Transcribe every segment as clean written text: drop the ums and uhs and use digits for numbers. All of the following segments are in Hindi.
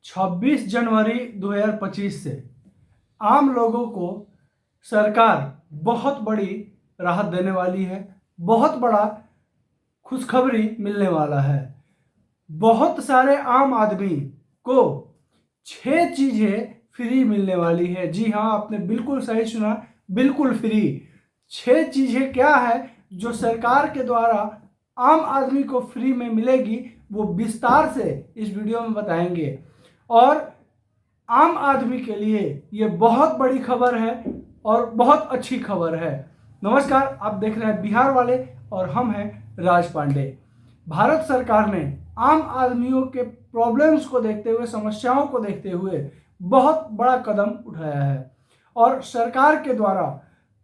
26 जनवरी 2025 से आम लोगों को सरकार बहुत बड़ी राहत देने वाली है। बहुत बड़ा खुशखबरी मिलने वाला है। बहुत सारे आम आदमी को 6 चीज़ें फ्री मिलने वाली है। जी हाँ, आपने बिल्कुल सही सुना, बिल्कुल फ्री। 6 चीज़ें क्या है जो सरकार के द्वारा आम आदमी को फ्री में मिलेगी, वो विस्तार से इस वीडियो में बताएंगे। और आम आदमी के लिए ये बहुत बड़ी खबर है और बहुत अच्छी खबर है। नमस्कार, आप देख रहे हैं बिहार वाले और हम हैं राज पांडे। भारत सरकार ने आम आदमियों के प्रॉब्लम्स को देखते हुए, समस्याओं को देखते हुए बहुत बड़ा कदम उठाया है और सरकार के द्वारा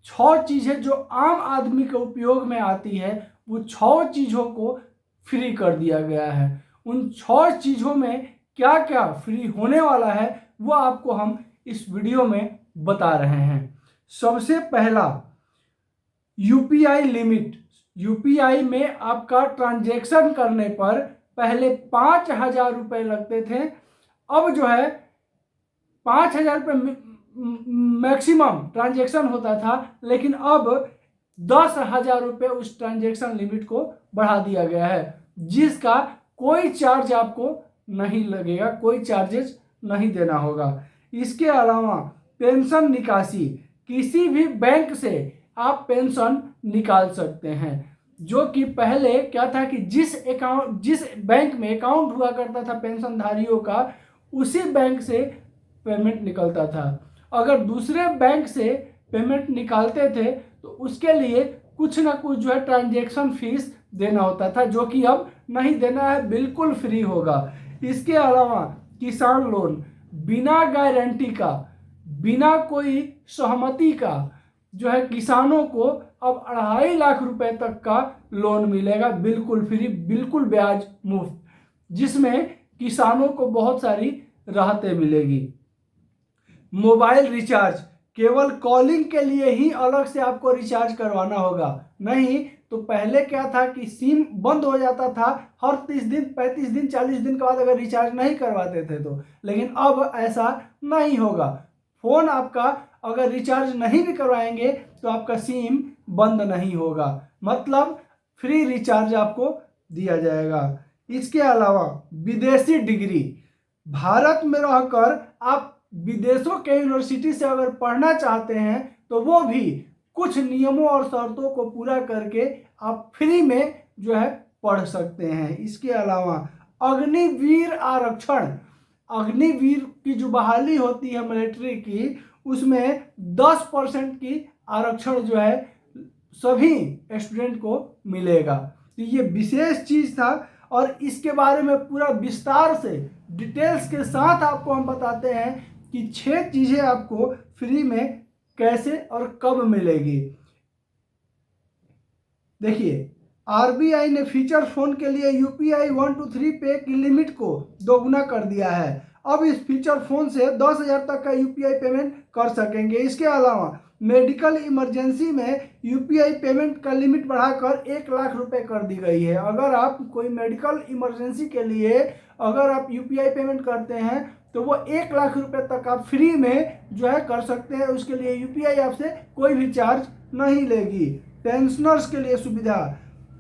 6 चीज़ें जो आम आदमी के उपयोग में आती है, वो 6 चीज़ों को फ्री कर दिया गया है। उन 6 चीज़ों में क्या क्या फ्री होने वाला है वो आपको हम इस वीडियो में बता रहे हैं। सबसे पहला, यूपीआई लिमिट। यूपीआई में आपका ट्रांजैक्शन करने पर पहले 5,000 रुपये लगते थे, अब जो है 5,000 रुपये मैक्सिमम ट्रांजैक्शन होता था, लेकिन अब 10,000 रुपये उस ट्रांजैक्शन लिमिट को बढ़ा दिया गया है, जिसका कोई चार्ज आपको नहीं लगेगा, कोई चार्जेस नहीं देना होगा। इसके अलावा पेंशन निकासी, किसी भी बैंक से आप पेंशन निकाल सकते हैं। जो कि पहले क्या था कि जिस बैंक में अकाउंट हुआ करता था पेंशनधारियों का, उसी बैंक से पेमेंट निकलता था। अगर दूसरे बैंक से पेमेंट निकालते थे तो उसके लिए कुछ ना कुछ जो है ट्रांजैक्शन फीस देना होता था, जो कि अब नहीं देना है, बिल्कुल फ्री होगा। इसके अलावा किसान लोन, बिना गारंटी का, बिना कोई सहमति का जो है किसानों को अब 2.5 लाख रुपए तक का लोन मिलेगा, बिल्कुल फ्री, बिल्कुल ब्याज मुफ्त, जिसमें किसानों को बहुत सारी राहतें मिलेगी। मोबाइल रिचार्ज, केवल कॉलिंग के लिए ही अलग से आपको रिचार्ज करवाना होगा, नहीं तो पहले क्या था कि सिम बंद हो जाता था हर 30 दिन, 35 दिन, 40 दिन के बाद अगर रिचार्ज नहीं करवाते थे तो, लेकिन अब ऐसा नहीं होगा। फ़ोन आपका अगर रिचार्ज नहीं भी करवाएंगे तो आपका सिम बंद नहीं होगा, मतलब फ्री रिचार्ज आपको दिया जाएगा। इसके अलावा विदेशी डिग्री, भारत में रहकर आप विदेशों के यूनिवर्सिटी से अगर पढ़ना चाहते हैं तो वो भी कुछ नियमों और शर्तों को पूरा करके आप फ्री में जो है पढ़ सकते हैं। इसके अलावा अग्निवीर आरक्षण, अग्निवीर की जो बहाली होती है मिलिट्री की, उसमें 10% की आरक्षण जो है सभी स्टूडेंट को मिलेगा। तो ये विशेष चीज़ था और इसके बारे में पूरा विस्तार से डिटेल्स के साथ आपको हम बताते हैं कि 6 चीज़ें आपको फ्री में कैसे और कब मिलेगी। देखिए, आरबीआई ने फीचर फोन के लिए यूपीआई 1 to 3 पे की लिमिट को दोगुना कर दिया है। अब इस फीचर फोन से 10,000 तक का यूपीआई पेमेंट कर सकेंगे। इसके अलावा मेडिकल इमरजेंसी में यूपीआई पेमेंट का लिमिट बढ़ाकर 1 लाख रुपए कर दी गई है। अगर आप कोई मेडिकल इमरजेंसी के लिए अगर आप यूपीआई पेमेंट करते हैं तो वो 1 लाख रुपए तक आप फ्री में जो है कर सकते हैं। उसके लिए यूपीआई आपसे कोई भी चार्ज नहीं लेगी। पेंशनर्स के लिए सुविधा,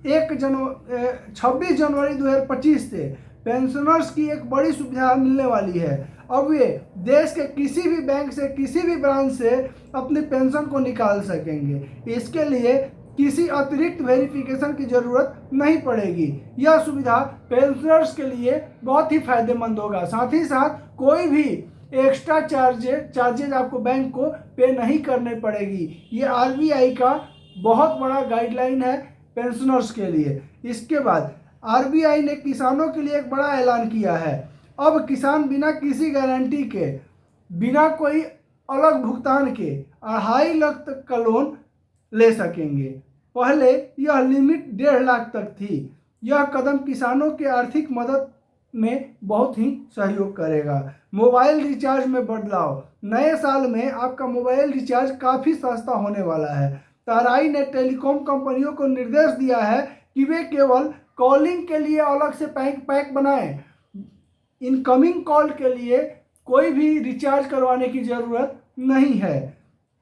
26 जनवरी 2025 से पेंशनर्स की एक बड़ी सुविधा मिलने वाली है। अब वे देश के किसी भी बैंक से, किसी भी ब्रांच से अपनी पेंशन को निकाल सकेंगे। इसके लिए किसी अतिरिक्त वेरिफिकेशन की जरूरत नहीं पड़ेगी। यह सुविधा पेंशनर्स के लिए बहुत ही फायदेमंद होगा। साथ ही साथ कोई भी एक्स्ट्रा चार्जेज आपको बैंक को पे नहीं करने पड़ेगी। ये आरबीआई का बहुत बड़ा गाइडलाइन है पेंशनर्स के लिए। इसके बाद आरबीआई ने किसानों के लिए एक बड़ा ऐलान किया है। अब किसान बिना किसी गारंटी के, बिना कोई अलग भुगतान के 2.5 लाख तक का लोन ले सकेंगे। पहले यह लिमिट 1.5 लाख तक थी। यह कदम किसानों के आर्थिक मदद में बहुत ही सहयोग करेगा। मोबाइल रिचार्ज में बदलाव, नए साल में आपका मोबाइल रिचार्ज काफ़ी सस्ता होने वाला है। ताराई ने टेलीकॉम कंपनियों को निर्देश दिया है कि वे केवल कॉलिंग के लिए अलग से पैक बनाएं। इनकमिंग कॉल के लिए कोई भी रिचार्ज करवाने की ज़रूरत नहीं है।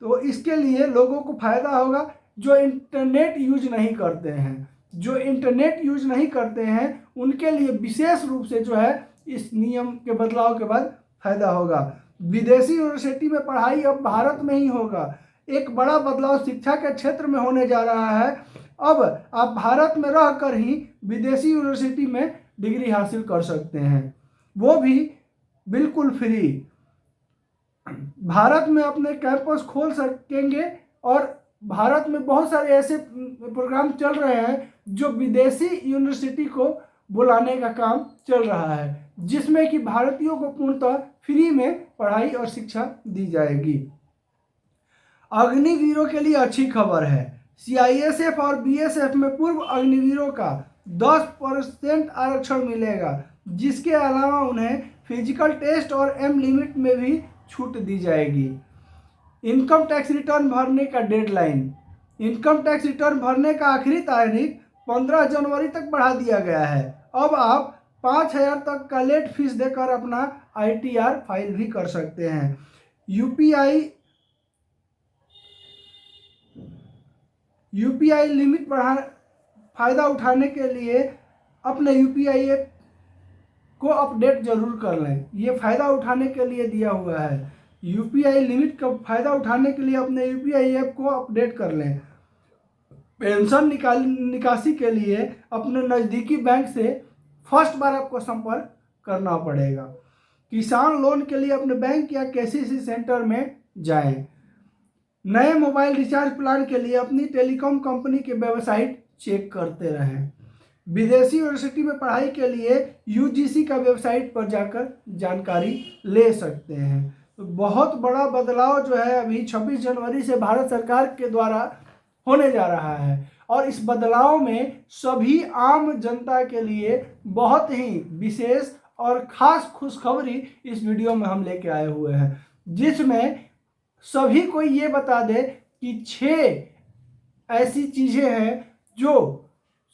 तो इसके लिए लोगों को फ़ायदा होगा जो इंटरनेट यूज नहीं करते हैं। जो इंटरनेट यूज नहीं करते हैं उनके लिए विशेष रूप से जो है इस नियम के बदलाव के बाद फ़ायदा होगा। विदेशी यूनिवर्सिटी में पढ़ाई अब भारत में ही होगा। एक बड़ा बदलाव शिक्षा के क्षेत्र में होने जा रहा है। अब आप भारत में रहकर ही विदेशी यूनिवर्सिटी में डिग्री हासिल कर सकते हैं, वो भी बिल्कुल फ्री। भारत में अपने कैंपस खोल सकेंगे और भारत में बहुत सारे ऐसे प्रोग्राम चल रहे हैं जो विदेशी यूनिवर्सिटी को बुलाने का काम चल रहा है, जिसमें कि भारतीयों को पूर्णतः फ्री में पढ़ाई और शिक्षा दी जाएगी। अग्निवीरों के लिए अच्छी खबर है। सीआईएसएफ और बीएसएफ में पूर्व अग्निवीरों का 10% आरक्षण मिलेगा, जिसके अलावा उन्हें फिजिकल टेस्ट और एम लिमिट में भी छूट दी जाएगी। इनकम टैक्स रिटर्न भरने का डेडलाइन। इनकम टैक्स रिटर्न भरने का आखिरी तारीख 15 जनवरी तक बढ़ा दिया गया है। अब आप 5,000 तक का लेट फीस देकर अपना आईटीआर फाइल भी कर सकते हैं। यूपीआई लिमिट फ़ायदा उठाने के लिए अपने यूपीआई ऐप को अपडेट जरूर कर लें। ये फ़ायदा उठाने के लिए दिया हुआ है। यूपीआई लिमिट का फ़ायदा उठाने के लिए अपने यूपीआई ऐप को अपडेट कर लें। पेंशन निकासी के लिए अपने नज़दीकी बैंक से फर्स्ट बार आपको संपर्क करना पड़ेगा। किसान लोन के लिए अपने बैंक या केसीसी सेंटर में जाएं। नए मोबाइल रिचार्ज प्लान के लिए अपनी टेलीकॉम कंपनी की वेबसाइट चेक करते रहें। विदेशी यूनिवर्सिटी में पढ़ाई के लिए यूजीसी का वेबसाइट पर जाकर जानकारी ले सकते हैं। तो बहुत बड़ा बदलाव जो है अभी 26 जनवरी से भारत सरकार के द्वारा होने जा रहा है और इस बदलाव में सभी आम जनता के लिए बहुत ही विशेष और ख़ास खुशखबरी इस वीडियो में हम लेके आए हुए हैं, जिसमें सभी को ये बता दें कि 6 ऐसी चीज़ें हैं जो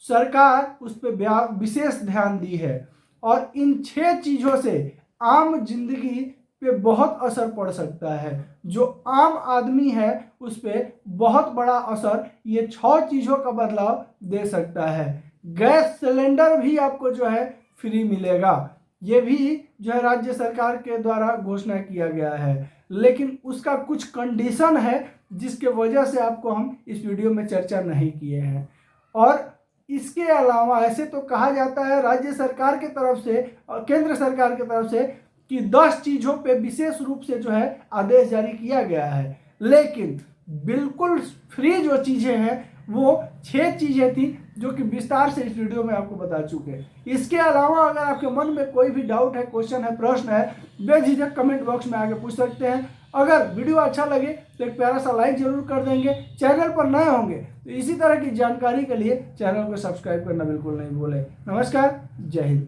सरकार उस पर विशेष ध्यान दी है और इन 6 चीज़ों से आम जिंदगी पे बहुत असर पड़ सकता है। जो आम आदमी है उस पर बहुत बड़ा असर ये 6 चीज़ों का बदलाव दे सकता है। गैस सिलेंडर भी आपको जो है फ्री मिलेगा। ये भी जो है राज्य सरकार के द्वारा घोषणा किया गया है, लेकिन उसका कुछ कंडीशन है जिसके वजह से आपको हम इस वीडियो में चर्चा नहीं किए हैं। और इसके अलावा ऐसे तो कहा जाता है राज्य सरकार की तरफ से और केंद्र सरकार की तरफ से कि 10 चीज़ों पे विशेष रूप से जो है आदेश जारी किया गया है, लेकिन बिल्कुल फ्री जो चीज़ें हैं वो 6 चीज़ें थी जो कि विस्तार से इस वीडियो में आपको बता चुके। इसके अलावा अगर आपके मन में कोई भी डाउट है, क्वेश्चन है, प्रश्न है, बेझिझक कमेंट बॉक्स में आके पूछ सकते हैं। अगर वीडियो अच्छा लगे तो एक प्यारा सा लाइक जरूर कर देंगे। चैनल पर नए होंगे तो इसी तरह की जानकारी के लिए चैनल को सब्सक्राइब करना बिल्कुल नहीं भूलें। नमस्कार, जय हिंद।